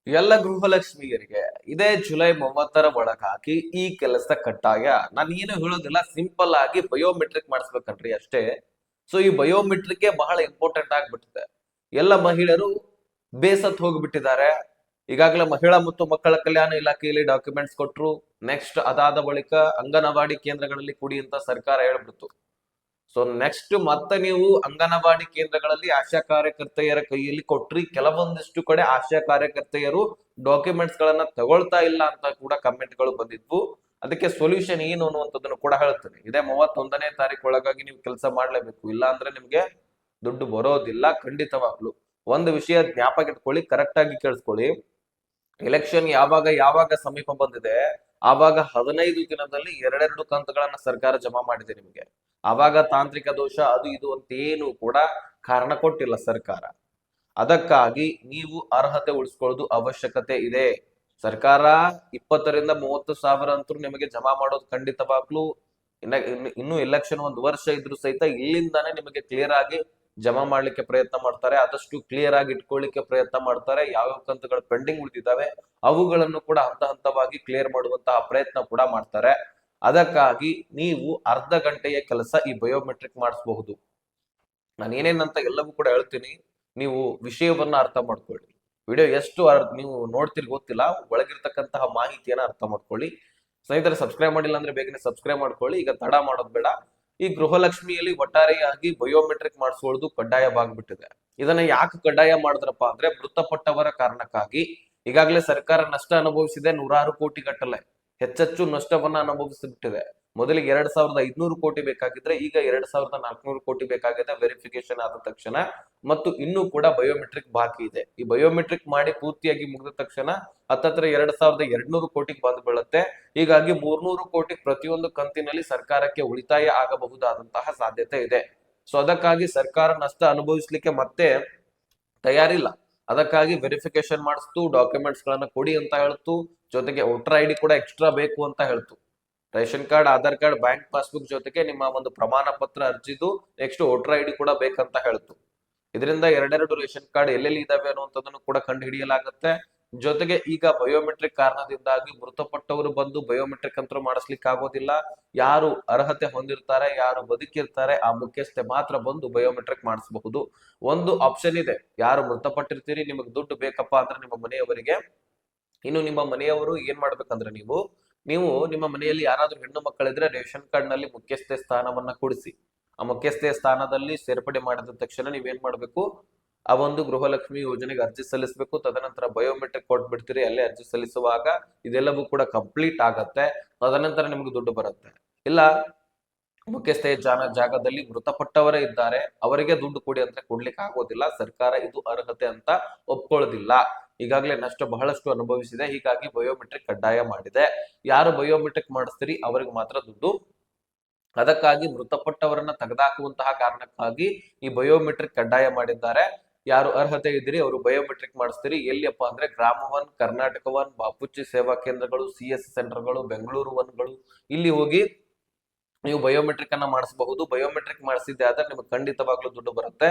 ಎಲ್ಲ ಗೃಹಲಕ್ಷ್ಮಿಯರಿಗೆ ಇದೇ ಜುಲೈ 30ರ ಒಳಗಾಗಿ ಈ ಕೆಲಸ ಕಡ್ಡಾಯ. ನಾನು ಏನು ಹೇಳೋದಿಲ್ಲ, ಸಿಂಪಲ್ ಆಗಿ ಬಯೋಮೆಟ್ರಿಕ್ ಮಾಡಿಸ್ಬೇಕನ್ರಿ ಅಷ್ಟೇ. ಸೊ ಈ ಬಯೋಮೆಟ್ರಿಕ್ ಬಹಳ ಇಂಪಾರ್ಟೆಂಟ್ ಆಗ್ಬಿಟ್ಟಿದೆ. ಎಲ್ಲ ಮಹಿಳೆಯರು ಬೇಸತ್ ಹೋಗ್ಬಿಟ್ಟಿದ್ದಾರೆ. ಈಗಾಗಲೇ ಮಹಿಳಾ ಮತ್ತು ಮಕ್ಕಳ ಕಲ್ಯಾಣ ಇಲಾಖೆಯಲ್ಲಿ ಡಾಕ್ಯುಮೆಂಟ್ಸ್ ಕೊಟ್ರು. ನೆಕ್ಸ್ಟ್ ಅದಾದ ಬಳಿಕ ಅಂಗನವಾಡಿ ಕೇಂದ್ರಗಳಲ್ಲಿ ಕೊಡಿ ಅಂತ ಸರ್ಕಾರ ಹೇಳ್ಬಿಡ್ತು. ಸೊ ನೆಕ್ಸ್ಟ್ ಮತ್ತೆ ನೀವು ಅಂಗನವಾಡಿ ಕೇಂದ್ರಗಳಲ್ಲಿ ಆಶಾ ಕಾರ್ಯಕರ್ತೆಯರ ಕೈಯಲ್ಲಿ ಕೊಟ್ರಿ. ಕೆಲವೊಂದಿಷ್ಟು ಕಡೆ ಆಶಾ ಕಾರ್ಯಕರ್ತೆಯರು ಡಾಕ್ಯುಮೆಂಟ್ಸ್ ಗಳನ್ನ ತಗೊಳ್ತಾ ಇಲ್ಲ ಅಂತ ಕೂಡ ಕಮೆಂಟ್ ಗಳು ಬಂದಿದ್ವು. ಅದಕ್ಕೆ ಸೊಲ್ಯೂಷನ್ ಏನು ಅನ್ನುವಂಥದ್ದನ್ನು ಕೂಡ ಹೇಳ್ತೇನೆ. ಇದೇ 31ನೇ ತಾರೀಕು ಒಳಗಾಗಿ ನೀವು ಕೆಲಸ ಮಾಡ್ಲೇಬೇಕು, ಇಲ್ಲ ಅಂದ್ರೆ ನಿಮ್ಗೆ ದುಡ್ಡು ಬರೋದಿಲ್ಲ ಖಂಡಿತವಾಗ್ಲು. ಒಂದು ವಿಷಯ ಜ್ಞಾಪಕ ಇಟ್ಕೊಳ್ಳಿ, ಕರೆಕ್ಟ್ ಆಗಿ ಕೇಳಿಸ್ಕೊಳ್ಳಿ. ಎಲೆಕ್ಷನ್ ಯಾವಾಗ ಯಾವಾಗ ಸಮೀಪ ಬಂದಿದೆ ಆವಾಗ 15 ದಿನದಲ್ಲಿ ಎರಡೆರಡು ಕಂತುಗಳನ್ನ ಸರ್ಕಾರ ಜಮಾ ಮಾಡಿದೆ ನಿಮಗೆ. ಆವಾಗ ತಾಂತ್ರಿಕ ದೋಷ ಅದು ಇದು ಅಂತ ಏನು ಕೂಡ ಕಾರಣ ಕೊಟ್ಟಿಲ್ಲ ಸರ್ಕಾರ. ಅದಕ್ಕಾಗಿ ನೀವು ಅರ್ಹತೆ ಉಳಿಸ್ಕೊಳ್ಳೋದು ಅವಶ್ಯಕತೆ ಇದೆ. ಸರ್ಕಾರ 20ರಿಂದ 30 ಸಾವಿರ ಅಂತೂ ನಿಮಗೆ ಜಮಾ ಮಾಡೋದು ಖಂಡಿತವಾಗ್ಲೂ. ಇನ್ನು ಎಲೆಕ್ಷನ್ 1 ವರ್ಷ ಇದ್ರು ಸಹಿತ ಇಲ್ಲಿಂದಾನೇ ನಿಮಗೆ ಕ್ಲಿಯರ್ ಆಗಿ ಜಮಾ ಮಾಡ್ಲಿಕ್ಕೆ ಪ್ರಯತ್ನ ಮಾಡ್ತಾರೆ. ಆದಷ್ಟು ಕ್ಲಿಯರ್ ಆಗಿ ಇಟ್ಕೊಳ್ಳಿಕ್ಕೆ ಪ್ರಯತ್ನ ಮಾಡ್ತಾರೆ. ಯಾವ್ಯಾವ ಕಂತುಗಳು ಪೆಂಡಿಂಗ್ ಉಳಿದಿದ್ದಾವೆ ಅವುಗಳನ್ನು ಕೂಡ ಹಂತ ಹಂತವಾಗಿ ಕ್ಲಿಯರ್ ಮಾಡುವಂತಹ ಪ್ರಯತ್ನ ಕೂಡ ಮಾಡ್ತಾರೆ. ಅದಕ್ಕಾಗಿ ನೀವು ಅರ್ಧ ಗಂಟೆಯ ಕೆಲಸ ಈ ಬಯೋಮೆಟ್ರಿಕ್ ಮಾಡಿಸಬಹುದು. ನಾನು ಏನೇನಂತ ಎಲ್ಲವೂ ಕೂಡ ಹೇಳ್ತೀನಿ, ನೀವು ವಿಷಯವನ್ನ ಅರ್ಥ ಮಾಡ್ಕೊಳ್ಳಿ. ವಿಡಿಯೋ ಎಷ್ಟು ನೀವು ನೋಡ್ತಿರ್ ಗೊತ್ತಿಲ್ಲ, ಒಳಗಿರ್ತಕ್ಕಂತಹ ಮಾಹಿತಿಯನ್ನ ಅರ್ಥ ಮಾಡ್ಕೊಳ್ಳಿ. ಸ್ನೇಹಿತರೆ, ಸಬ್ಸ್ಕ್ರೈಬ್ ಮಾಡಿಲ್ಲ ಅಂದ್ರೆ ಬೇಗನೆ ಸಬ್ಸ್ಕ್ರೈಬ್ ಮಾಡ್ಕೊಳ್ಳಿ. ಈಗ ತಡ ಮಾಡೋದು ಬೇಡ. ಈ ಗೃಹಲಕ್ಷ್ಮಿಯಲ್ಲಿ ಒಟ್ಟಾರೆಯಾಗಿ ಬಯೋಮೆಟ್ರಿಕ್ ಮಾಡಿಸ್ಕೊಳ್ಳೋದು ಕಡ್ಡಾಯವಾಗ್ಬಿಟ್ಟಿದೆ. ಇದನ್ನ ಯಾಕೆ ಕಡ್ಡಾಯ ಮಾಡಿದ್ರಪ್ಪ ಅಂದ್ರೆ ಮೃತಪಟ್ಟವರ ಕಾರಣಕ್ಕಾಗಿ. ಈಗಾಗಲೇ ಸರ್ಕಾರ ನಷ್ಟ ಅನುಭವಿಸಿದೆ, 100 ಕೋಟಿ ಗಟ್ಟಲೆ ಹೆಚ್ಚೆಚ್ಚು ನಷ್ಟವನ್ನ ಅನುಭವಿಸಿಬಿಟ್ಟಿದೆ. ಮೊದಲಿಗೆ 2500 ಕೋಟಿ ಬೇಕಾಗಿದ್ರೆ ಈಗ 2400 ಕೋಟಿ ಬೇಕಾಗಿದೆ ವೆರಿಫಿಕೇಶನ್ ಆದ ತಕ್ಷಣ. ಮತ್ತು ಇನ್ನೂ ಕೂಡ ಬಯೋಮೆಟ್ರಿಕ್ ಬಾಕಿ ಇದೆ. ಈ ಬಯೋಮೆಟ್ರಿಕ್ ಮಾಡಿ ಪೂರ್ತಿಯಾಗಿ ಮುಗಿದ ತಕ್ಷಣ ಹತ್ತತ್ರ 2200 ಕೋಟಿಗೆ ಬಂದು ಬೀಳುತ್ತೆ. ಹೀಗಾಗಿ 300 ಕೋಟಿ ಪ್ರತಿಯೊಂದು ಕಂತಿನಲ್ಲಿ ಸರ್ಕಾರಕ್ಕೆ ಉಳಿತಾಯ ಆಗಬಹುದಾದಂತಹ ಸಾಧ್ಯತೆ ಇದೆ. ಸೊ ಅದಕ್ಕಾಗಿ ಸರ್ಕಾರ ನಷ್ಟ ಅನುಭವಿಸ್ಲಿಕ್ಕೆ ಮತ್ತೆ ತಯಾರಿಲ್ಲ. ಅದಕ್ಕಾಗಿ ವೆರಿಫಿಕೇಶನ್ ಮಾಡಿಸ್ತು, ಡಾಕ್ಯುಮೆಂಟ್ಸ್ ಗಳನ್ನ ಕೊಡಿ ಅಂತ ಹೇಳ್ತು. ಜೊತೆಗೆ ವೋಟರ್ ಐಡಿ ಕೂಡ ಎಕ್ಸ್ಟ್ರಾ ಬೇಕು ಅಂತ ಹೇಳ್ತು. Ration card, Aadhaar card, bank passbook ಜೊತೆಗೆ ನಿಮ್ಮ ಒಂದು ಪ್ರಮಾಣ ಪತ್ರ ಅರ್ಜಿದು ನೆಕ್ಸ್ಟ್ ವೋಟರ್ ಐಡಿ ಕೂಡ ಬೇಕಂತ ಹೇಳ್ತು. ಇದರಿಂದ ಎರಡೆರಡು ರೇಷನ್ ಕಾರ್ಡ್ ಎಲ್ಲೆಲ್ಲಿ ಇದಾವೆ ಅನ್ನುವಂಥದ್ದನ್ನು ಕೂಡ ಕಂಡು ಹಿಡಿಯಲಾಗುತ್ತೆ. ಜೊತೆಗೆ ಈಗ ಬಯೋಮೆಟ್ರಿಕ್ ಕಾರಣದಿಂದಾಗಿ ಮೃತಪಟ್ಟವರು ಬಂದು ಬಯೋಮೆಟ್ರಿಕ್ ಅಂತೂ ಮಾಡಿಸ್ಲಿಕ್ಕೆ ಆಗೋದಿಲ್ಲ. ಯಾರು ಅರ್ಹತೆ ಹೊಂದಿರ್ತಾರೆ, ಯಾರು ಬದುಕಿರ್ತಾರೆ, ಆ ಮುಖ್ಯಸ್ಥೆ ಮಾತ್ರ ಬಂದು ಬಯೋಮೆಟ್ರಿಕ್ ಮಾಡಿಸಬಹುದು. ಒಂದು ಆಪ್ಷನ್ ಇದೆ, ಯಾರು ಮೃತಪಟ್ಟಿರ್ತೀರಿ ನಿಮಗೆ ದುಡ್ಡು ಬೇಕಪ್ಪ ಅಂದ್ರೆ ನಿಮ್ಮ ಮನೆಯವರಿಗೆ. ಇನ್ನು ನಿಮ್ಮ ಮನೆಯವರು ಏನ್ ಮಾಡ್ಬೇಕಂದ್ರೆ ನೀವು ನಿಮ್ಮ ಮನೆಯಲ್ಲಿ ಯಾರಾದ್ರೂ ಹೆಣ್ಣು ಮಕ್ಕಳಿದ್ರೆ ರೇಷನ್ ಕಾರ್ಡ್ ನಲ್ಲಿ ಮುಖ್ಯಸ್ಥೆ ಸ್ಥಾನವನ್ನ ಕೊಡಿಸಿ. ಆ ಮುಖ್ಯಸ್ಥೆಯ ಸ್ಥಾನದಲ್ಲಿ ಸೇರ್ಪಡೆ ಮಾಡಿದ ತಕ್ಷಣ ನೀವೇನ್ ಮಾಡ್ಬೇಕು, ಆ ಒಂದು ಗೃಹಲಕ್ಷ್ಮಿ ಯೋಜನೆಗೆ ಅರ್ಜಿ ಸಲ್ಲಿಸಬೇಕು. ತದನಂತರ ಬಯೋಮೆಟ್ರಿಕ್ ಕೊಟ್ಬಿಡ್ತೀರಿ. ಅಲ್ಲೇ ಅರ್ಜಿ ಸಲ್ಲಿಸುವಾಗ ಇದೆಲ್ಲವೂ ಕೂಡ ಕಂಪ್ಲೀಟ್ ಆಗತ್ತೆ. ತದನಂತರ ನಿಮ್ಗೆ ದುಡ್ಡು ಬರುತ್ತೆ. ಇಲ್ಲ ಮುಖ್ಯಸ್ಥೆಯ ಜಾಗದಲ್ಲಿ ಮೃತಪಟ್ಟವರೇ ಇದ್ದಾರೆ, ಅವರಿಗೆ ದುಡ್ಡು ಕೊಡಿ ಅಂತ ಕೊಡ್ಲಿಕ್ಕೆ ಆಗೋದಿಲ್ಲ. ಸರ್ಕಾರ ಇದು ಅರ್ಹತೆ ಅಂತ ಒಪ್ಕೊಳ್ಳೋದಿಲ್ಲ. ಈಗಾಗಲೇ ನಷ್ಟ ಬಹಳಷ್ಟು ಅನುಭವಿಸಿದೆ. ಹೀಗಾಗಿ ಬಯೋಮೆಟ್ರಿಕ್ ಕಡ್ಡಾಯ ಮಾಡಿದೆ. ಯಾರು ಬಯೋಮೆಟ್ರಿಕ್ ಮಾಡಿಸ್ತೀರಿ ಅವರಿಗೆ ಮಾತ್ರ ದುಡ್ಡು. ಅದಕ್ಕಾಗಿ ಮೃತಪಟ್ಟವರನ್ನ ತೆಗೆದಾಕುವಂತಹ ಕಾರಣಕ್ಕಾಗಿ ಈ ಬಯೋಮೆಟ್ರಿಕ್ ಕಡ್ಡಾಯ ಮಾಡಿದ್ದಾರೆ. ಯಾರು ಅರ್ಹತೆ ಇದ್ದೀರಿ ಅವರು ಬಯೋಮೆಟ್ರಿಕ್ ಮಾಡಿಸ್ತೀರಿ. ಎಲ್ಲಿಯಪ್ಪ ಅಂದ್ರೆ ಗ್ರಾಮ 1, ಕರ್ನಾಟಕ 1, ಬಾಪೂಜಿ ಸೇವಾ ಕೇಂದ್ರಗಳು, CS ಸೆಂಟರ್ಗಳು, ಬೆಂಗಳೂರು 1ಗಳು, ಇಲ್ಲಿ ಹೋಗಿ ನೀವು ಬಯೋಮೆಟ್ರಿಕ್ ಅನ್ನ ಮಾಡಿಸಬಹುದು. ಬಯೋಮೆಟ್ರಿಕ್ ಮಾಡಿಸಿದ್ದೆ ಆದ್ರೆ ನಿಮ್ಗೆ ಖಂಡಿತವಾಗ್ಲೂ ದುಡ್ಡು ಬರುತ್ತೆ.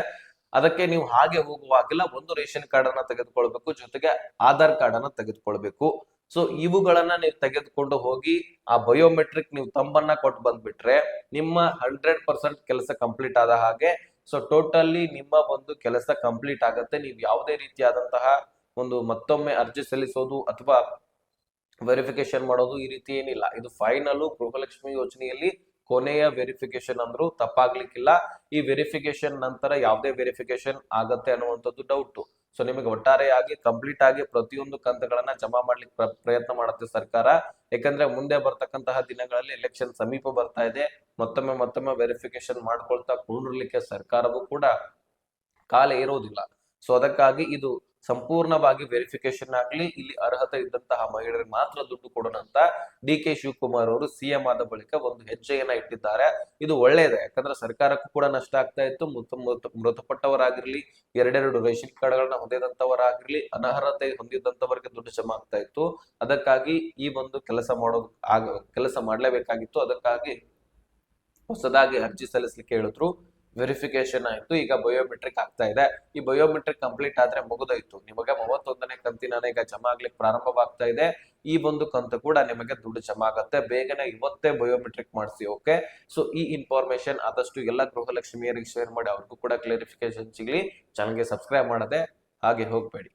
ಅದಕ್ಕೆ ನೀವು ಹಾಗೆ ಹೋಗುವಾಗಿಲ್ಲ, ಒಂದು ರೇಷನ್ ಕಾರ್ಡ್ ಅನ್ನ ತೆಗೆದುಕೊಳ್ಬೇಕು, ಜೊತೆಗೆ ಆಧಾರ್ ಕಾರ್ಡ್ ಅನ್ನ ತೆಗೆದುಕೊಳ್ಬೇಕು. ಸೊ ಇವುಗಳನ್ನ ನೀವು ತೆಗೆದುಕೊಂಡು ಹೋಗಿ ಆ ಬಯೋಮೆಟ್ರಿಕ್ ನೀವು ತಂಬನ್ನ ಕೊಟ್ಟು ಬಂದ್ಬಿಟ್ರೆ ನಿಮ್ಮ 100% ಕೆಲಸ ಕಂಪ್ಲೀಟ್ ಆದ ಹಾಗೆ. ಸೊ ಟೋಟಲಿ ನಿಮ್ಮ ಒಂದು ಕೆಲಸ ಕಂಪ್ಲೀಟ್ ಆಗತ್ತೆ. ನೀವು ಯಾವುದೇ ರೀತಿಯಾದಂತಹ ಒಂದು ಮತ್ತೊಮ್ಮೆ ಅರ್ಜಿ ಸಲ್ಲಿಸೋದು ಅಥವಾ ವೆರಿಫಿಕೇಶನ್ ಮಾಡೋದು ಈ ರೀತಿ ಏನಿಲ್ಲ. ಇದು ಫೈನಲ್ ಗೃಹಲಕ್ಷ್ಮಿ ಯೋಜನೆಯಲ್ಲಿ ಕೊನೆಯ ವೆರಿಫಿಕೇಶನ್ ಅಂದ್ರೂ ತಪ್ಪಾಗ್ಲಿಕ್ಕಿಲ್ಲ. ಈ ವೆರಿಫಿಕೇಶನ್ ನಂತರ ಯಾವುದೇ ವೆರಿಫಿಕೇಶನ್ ಆಗತ್ತೆ ಅನ್ನುವಂಥದ್ದು ಡೌಟ್. ಸೊ ನಿಮಗೆ ಒಟ್ಟಾರೆಯಾಗಿ ಕಂಪ್ಲೀಟ್ ಆಗಿ ಪ್ರತಿಯೊಂದು ಕಂತುಗಳನ್ನ ಜಮಾ ಮಾಡ್ಲಿಕ್ಕೆ ಪ್ರಯತ್ನ ಮಾಡುತ್ತೆ ಸರ್ಕಾರ. ಯಾಕಂದ್ರೆ ಮುಂದೆ ಬರ್ತಕ್ಕಂತಹ ದಿನಗಳಲ್ಲಿ ಎಲೆಕ್ಷನ್ ಸಮೀಪ ಬರ್ತಾ ಇದೆ. ಮತ್ತೊಮ್ಮೆ ವೆರಿಫಿಕೇಶನ್ ಮಾಡ್ಕೊಳ್ತಾ ಕೂರ್ಲಿಕ್ಕೆ ಸರ್ಕಾರವೂ ಕೂಡ ಕಾಲ ಇರೋದಿಲ್ಲ. ಸೊ ಅದಕ್ಕಾಗಿ ಇದು ಸಂಪೂರ್ಣವಾಗಿ ವೆರಿಫಿಕೇಶನ್ ಆಗ್ಲಿ, ಇಲ್ಲಿ ಅರ್ಹತೆ ಇದ್ದಂತಹ ಮಹಿಳೆಯರಿಗೆ ಮಾತ್ರ ದುಡ್ಡು ಕೊಡೋಣ ಅಂತ DK ಶಿವಕುಮಾರ್ ಅವರು CM ಆದ ಬಳಿಕ ಒಂದು ಹೆಜ್ಜೆಯನ್ನ ಇಟ್ಟಿದ್ದಾರೆ. ಇದು ಒಳ್ಳೇದೇ, ಯಾಕಂದ್ರೆ ಸರ್ಕಾರಕ್ಕೂ ಕೂಡ ನಷ್ಟ ಆಗ್ತಾ ಇತ್ತು. ಮೃತಪಟ್ಟವರಾಗಿರ್ಲಿ, ಎರಡೆರಡು ರೇಷನ್ ಕಾರ್ಡ್ಗಳನ್ನ ಹೊಂದಿದಂತವರಾಗಿರ್ಲಿ, ಅನರ್ಹತೆ ಹೊಂದಿದಂತವರಿಗೆ ದುಡ್ಡು ಜಮಾ ಆಗ್ತಾ ಇತ್ತು. ಅದಕ್ಕಾಗಿ ಈ ಒಂದು ಕೆಲಸ ಮಾಡ್ಲೇಬೇಕಾಗಿತ್ತು. ಅದಕ್ಕಾಗಿ ಹೊಸದಾಗಿ ಅರ್ಜಿ ಸಲ್ಲಿಸಲಿಕ್ಕೆ ಹೇಳಿದ್ರು. ವೆರಿಫಿಕೇಶನ್ ಆಯ್ತು, ಈಗ ಬಯೋಮೆಟ್ರಿಕ್ ಆಗ್ತಾ ಇದೆ. ಈ ಬಯೋಮೆಟ್ರಿಕ್ ಕಂಪ್ಲೀಟ್ ಆದ್ರೆ ಮುಗಿದೋಯ್ತು. ನಿಮಗೆ 31ನೇ ಕಂತಿನ ಈಗ ಜಮಾ ಆಗ್ಲಿಕ್ಕೆ ಪ್ರಾರಂಭವಾಗ್ತಾ ಇದೆ. ಈ ಒಂದು ಕಂತು ಕೂಡ ನಿಮಗೆ ದುಡ್ಡು ಜಮಾ ಆಗತ್ತೆ. ಬೇಗನೆ ಇವತ್ತೇ ಬಯೋಮೆಟ್ರಿಕ್ ಮಾಡಿಸಿ. ಓಕೆ, ಸೊ ಈ ಇನ್ಫಾರ್ಮೇಶನ್ ಆದಷ್ಟು ಎಲ್ಲ ಗೃಹಲಕ್ಷ್ಮಿಯರಿಗೆ ಶೇರ್ ಮಾಡಿ, ಅವ್ರಿಗೂ ಕೂಡ ಕ್ಲಾರಿಫಿಕೇಶನ್ ಸಿಗ್ಲಿ. ಚಾನಲ್ಗೆ ಸಬ್ಸ್ಕ್ರೈಬ್ ಮಾಡದೆ ಹಾಗೆ ಹೋಗ್ಬೇಡಿ.